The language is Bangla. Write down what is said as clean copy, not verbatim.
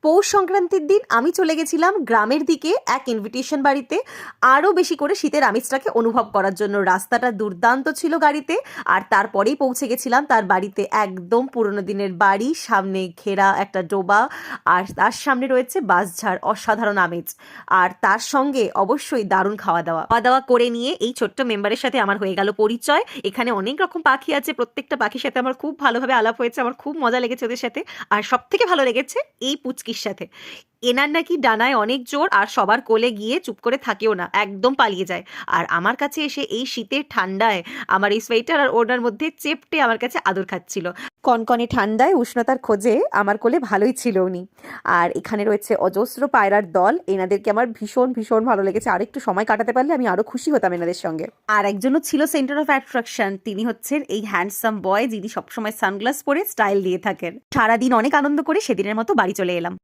পৌষ সংক্রান্তির দিন আমি চলে গেছিলাম গ্রামের দিকে এক ইনভিটেশন বাড়িতে, আরও বেশি করে শীতের আমেজটাকে অনুভব করার জন্য। রাস্তাটা দুর্দান্ত ছিল গাড়িতে, আর তারপরেই পৌঁছে গেছিলাম তার বাড়িতে। একদম পুরোনো দিনের বাড়ি, সামনে ঘেরা একটা ডোবা, আর তার সামনে রয়েছে বাঁশঝাড়। অসাধারণ আমেজ, আর তার সঙ্গে অবশ্যই দারুণ খাওয়া দাওয়া করে নিয়ে এই ছোট্ট মেম্বারের সাথে আমার হয়ে গেল পরিচয়। এখানে অনেক রকম পাখি আছে, প্রত্যেকটা পাখির সাথে আমার খুব ভালোভাবে আলাপ হয়েছে, আমার খুব মজা লেগেছে ওদের সাথে। আর সব থেকে ভালো লেগেছে এই পুচকির সাথে। এনার নাকি ডানায় অনেক জোর, আর সবার কোলে গিয়ে চুপ করে থাকেও না, একদম পালিয়ে যায়। আর আমার কাছে এসে এই শীতের ঠান্ডায় আমার এই সোয়েটার আর ওড়নার মধ্যে চেপটে আমার কাছে আদর খাচ্ছিল। কনকনে ঠান্ডায় উষ্ণতার খোঁজে আমার কোলে ভালোই ছিল উনি। আর এখানে রয়েছে অজস্র পায়রার দল, এনাদেরকে আমার ভীষণ ভীষণ ভালো লেগেছে। আর একটু সময় কাটাতে পারলে আমি আরো খুশি হতাম এনাদের সঙ্গে। আর একজনও ছিল সেন্টার অফ অ্যাট্রাকশন, তিনি হচ্ছেন এই হ্যান্ডসাম বয় যিনি সবসময় সানগ্লাস পরে স্টাইল দিয়ে থাকেন। সারাদিন অনেক আনন্দ করে সেদিনের মতো বাড়ি চলে এলাম।